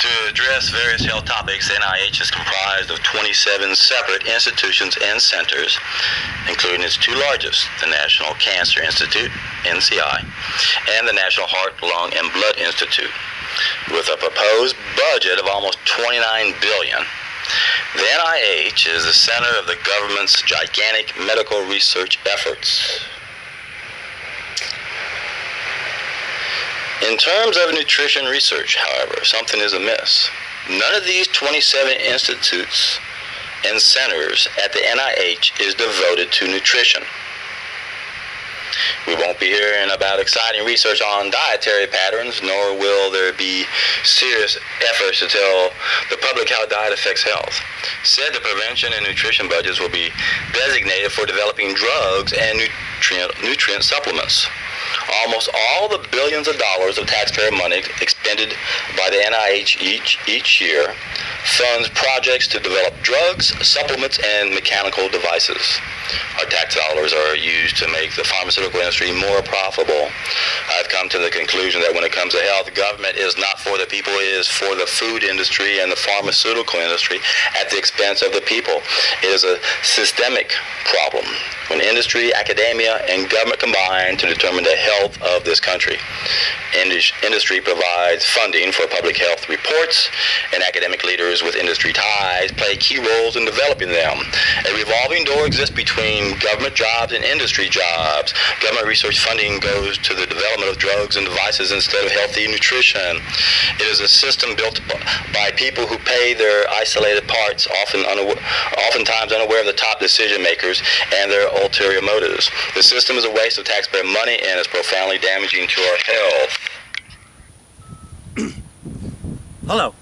To address various health topics, NIH is comprised of 27 separate institutions and centers, including its two largest, the National Cancer Institute, NCI, and the National Heart, Lung, and Blood Institute, with a proposed budget of almost $29 billion. The NIH is the center of the government's gigantic medical research efforts. In terms of nutrition research, however, something is amiss. None of these 27 institutes and centers at the NIH is devoted to nutrition. We won't be hearing about exciting research on dietary patterns, nor will there be serious efforts to tell the public how diet affects health. Instead, the prevention and nutrition budgets will be designated for developing drugs and nutrient supplements. Almost all the billions of dollars of taxpayer money expended by the NIH each year funds projects to develop drugs, supplements, and mechanical devices. Our tax dollars are used to make the pharmaceutical industry more profitable. I've come to the conclusion that when it comes to health, government is not for the people, it is for the food industry and the pharmaceutical industry at the expense of the people. It is a systemic problem when industry, academia, and government combine to determine the health of this country. Industry provides funding for public health reports, and academic leaders with industry ties play key roles in developing them. A revolving door exists between government jobs and industry jobs. Government research funding goes to the development of drugs and devices instead of healthy nutrition. It is a system built by people who pay their isolated parts, oftentimes unaware of the top decision makers and their ulterior motives. The system is a waste of taxpayer money and is profoundly damaging to our health. Hello,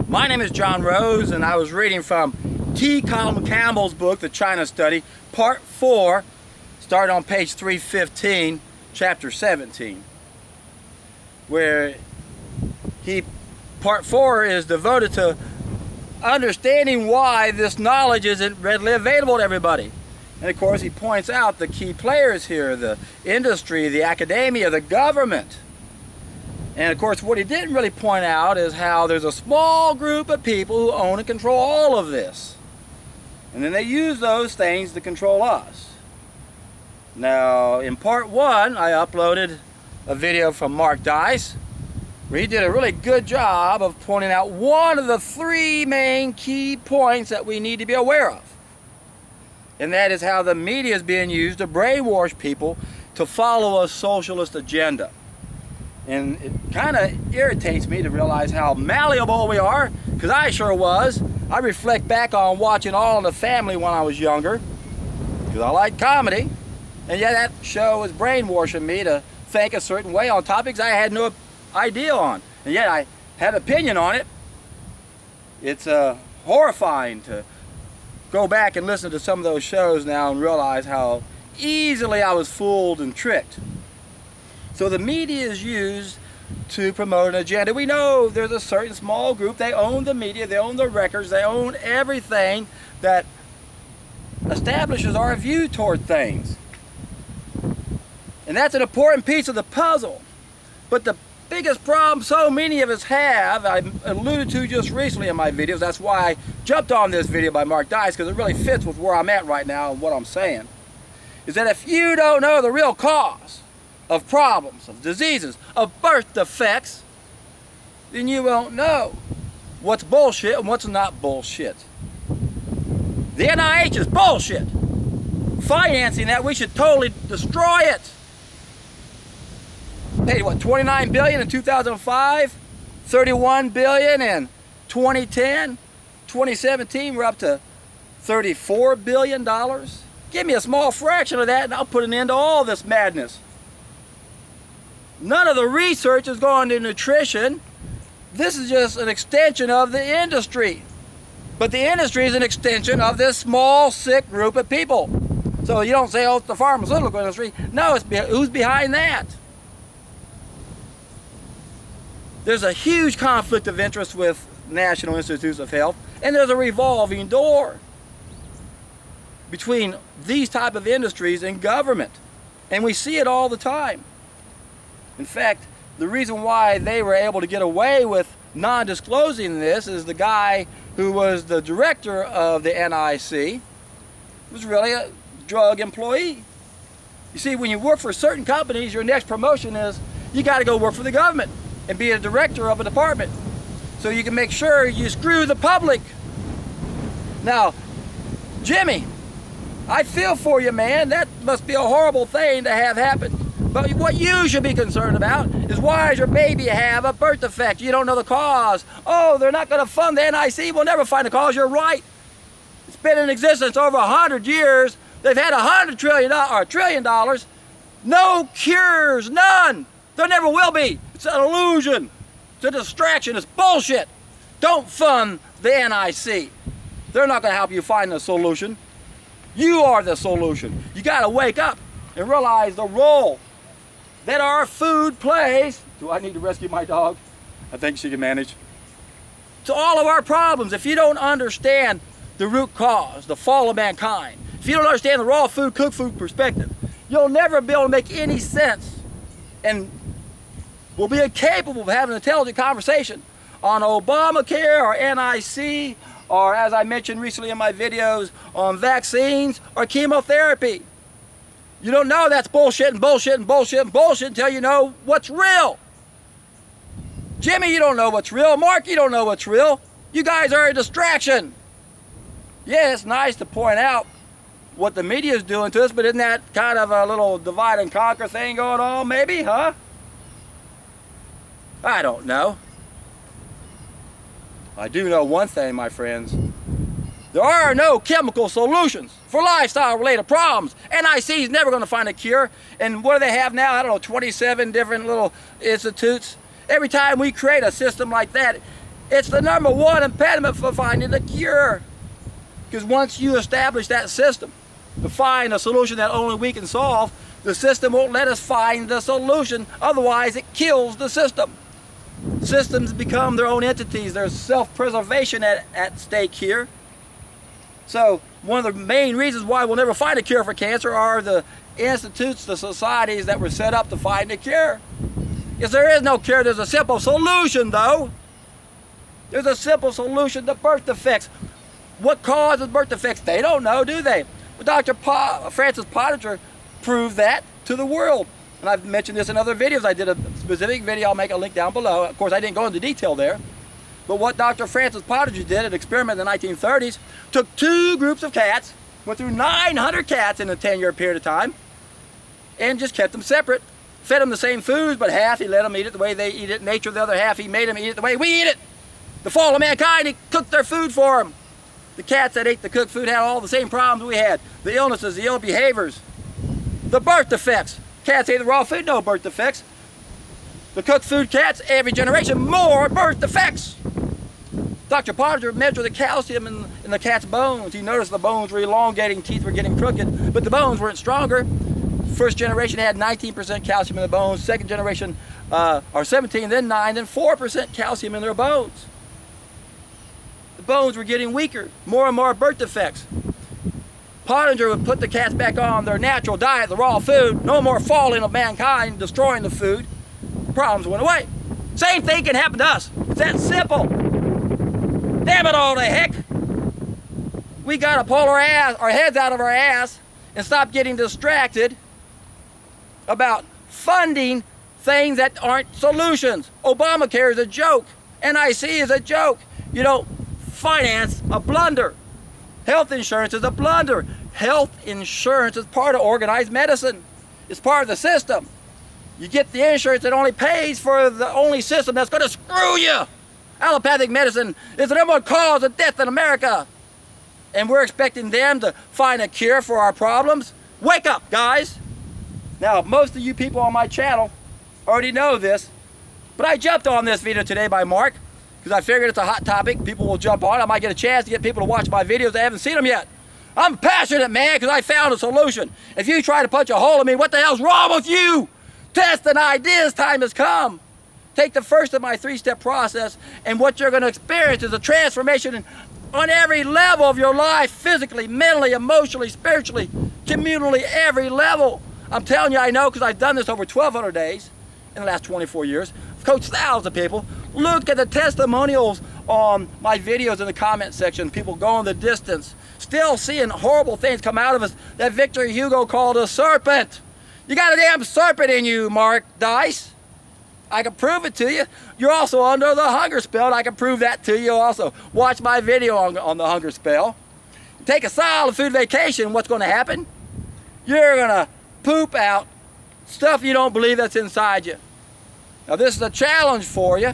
my name is John Rose, and I was reading from T. Colin Campbell's book, The China Study, Part 4, starting on page 315, Chapter 17, where Part 4 is devoted to understanding why this knowledge isn't readily available to everybody. And of course, he points out the key players here, the industry, the academia, the government. And of course, what he didn't really point out is how there's a small group of people who own and control all of this. And then they use those things to control us. Now, in part 1, I uploaded a video from Mark Dice, where he did a really good job of pointing out one of the 3 main key points that we need to be aware of. And that is how the media is being used to brainwash people to follow a socialist agenda. And it kind of irritates me to realize how malleable we are, because I sure was. I reflect back on watching All in the Family when I was younger, because I like comedy, and yet that show was brainwashing me to think a certain way on topics I had no idea on, and yet I had an opinion on it. It's horrifying to go back and listen to some of those shows now and realize how easily I was fooled and tricked. So the media is used to promote an agenda. We know there's a certain small group, they own the media, they own the records, they own everything that establishes our view toward things. And that's an important piece of the puzzle. But the biggest problem so many of us have, I alluded to just recently in my videos, that's why I jumped on this video by Mark Dice, because it really fits with where I'm at right now and what I'm saying, is that if you don't know the real cause of problems, of diseases, of birth defects, then you won't know what's bullshit and what's not bullshit. The NIH is bullshit. Financing that, we should totally destroy it. Paid what, $29 billion in 2005, $31 billion in 2010, 2017 we're up to $34 billion. Give me a small fraction of that and I'll put an end to all this madness. None of the research is going to nutrition. This is just an extension of the industry. But the industry is an extension of this small, sick group of people. So you don't say, oh, it's the pharmaceutical industry. No, it's who's behind that? There's a huge conflict of interest with National Institutes of Health, and there's a revolving door between these type of industries and government. And we see it all the time. In fact, the reason why they were able to get away with non-disclosing this is the guy who was the director of the NIH, was really a drug employee. You see, when you work for certain companies, your next promotion is you got to go work for the government and be a director of a department, so you can make sure you screw the public. Now, Jimmy, I feel for you, man. That must be a horrible thing to have happen. But what you should be concerned about is, why does your baby have a birth defect? You don't know the cause. Oh, they're not going to fund the NIH. We'll never find the cause. You're right. It's been in existence over 100 years. They've had $100 trillion or $1 trillion. No cures, none. There never will be. It's an illusion. It's a distraction. It's bullshit. Don't fund the NIH. They're not going to help you find the solution. You are the solution. You got to wake up and realize the role that our food plays. Do I need to rescue my dog? I think she can manage. To all of our problems, if you don't understand the root cause, the fall of mankind, if you don't understand the raw food, cooked food perspective, you'll never be able to make any sense, and will be incapable of having an intelligent conversation on Obamacare or NIH, or, as I mentioned recently in my videos, on vaccines or chemotherapy. You don't know that's bullshit and bullshit and bullshit and bullshit until you know what's real. Jimmy, you don't know what's real. Mark, you don't know what's real. You guys are a distraction. Yeah, it's nice to point out what the media is doing to us, but isn't that kind of a little divide and conquer thing going on, maybe, huh? I don't know. I do know one thing, my friends. There are no chemical solutions for lifestyle-related problems. NIH is never going to find a cure. And what do they have now? I don't know, 27 different little institutes. Every time we create a system like that, it's the #1 impediment for finding a cure. Because once you establish that system to find a solution that only we can solve, the system won't let us find the solution. Otherwise, it kills the system. Systems become their own entities. There's self-preservation at stake here. So one of the main reasons why we'll never find a cure for cancer are the institutes, the societies that were set up to find a cure. If there is no cure, there's a simple solution, though. There's a simple solution to birth defects. What causes birth defects? They don't know, do they? But Dr. Francis Pottinger proved that to the world. And I've mentioned this in other videos. I did a specific video. I'll make a link down below. Of course, I didn't go into detail there. But what Dr. Francis Pottinger did, an experiment in the 1930s, took 2 groups of cats, went through 900 cats in a 10-year period of time, and just kept them separate. Fed them the same foods, but half he let them eat it the way they eat it in nature, the other half he made them eat it the way we eat it. The fall of mankind, he cooked their food for them. The cats that ate the cooked food had all the same problems we had. The illnesses, the ill behaviors, the birth defects. Cats ate the raw food, no birth defects. The cooked food cats, every generation, more birth defects. Dr. Pottinger measured the calcium in the cat's bones. He noticed the bones were elongating, teeth were getting crooked, but the bones weren't stronger. First generation had 19% calcium in the bones. Second generation, or 17, then 9, then 4% calcium in their bones. The bones were getting weaker, more and more birth defects. Pottinger would put the cats back on their natural diet, the raw food, no more falling of mankind, destroying the food. The problems went away. Same thing can happen to us. It's that simple. Damn it all to heck. We gotta pull our heads out of our ass and stop getting distracted about funding things that aren't solutions. Obamacare is a joke. NIH is a joke. You don't finance a blunder. Health insurance is a blunder. Health insurance is part of organized medicine. It's part of the system. You get the insurance that only pays for the only system that's going to screw you. Allopathic medicine is the #1 cause of death in America. And we're expecting them to find a cure for our problems? Wake up, guys. Now, most of you people on my channel already know this, but I jumped on this video today by Mark because I figured it's a hot topic. People will jump on. I might get a chance to get people to watch my videos that haven't seen them yet. I'm passionate, man, because I found a solution. If you try to punch a hole in me, what the hell's wrong with you? Test and ideas time has come. Take the first of my 3-step process, and what you're going to experience is a transformation on every level of your life, physically, mentally, emotionally, spiritually, communally, every level. I'm telling you, I know, because I've done this over 1,200 days in the last 24 years. I've coached thousands of people. Look at the testimonials on my videos in the comment section. People going the distance, still seeing horrible things come out of us that Victor Hugo called a serpent. You got a damn serpent in you, Mark Dice. I can prove it to you. You're also under the hunger spell, and I can prove that to you also. Watch my video on the hunger spell. Take a solid food vacation, what's going to happen? You're going to poop out stuff you don't believe that's inside you. Now this is a challenge for you.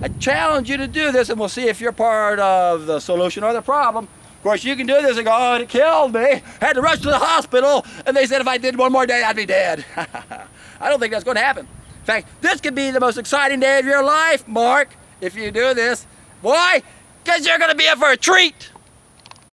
I challenge you to do this, and we'll see if you're part of the solution or the problem. Of course, you can do this and go, oh, it killed me. Had to rush to the hospital, and they said if I did one more day, I'd be dead. I don't think that's going to happen. In fact, this could be the most exciting day of your life, Mark, if you do this. Why? Because you're going to be in for a treat.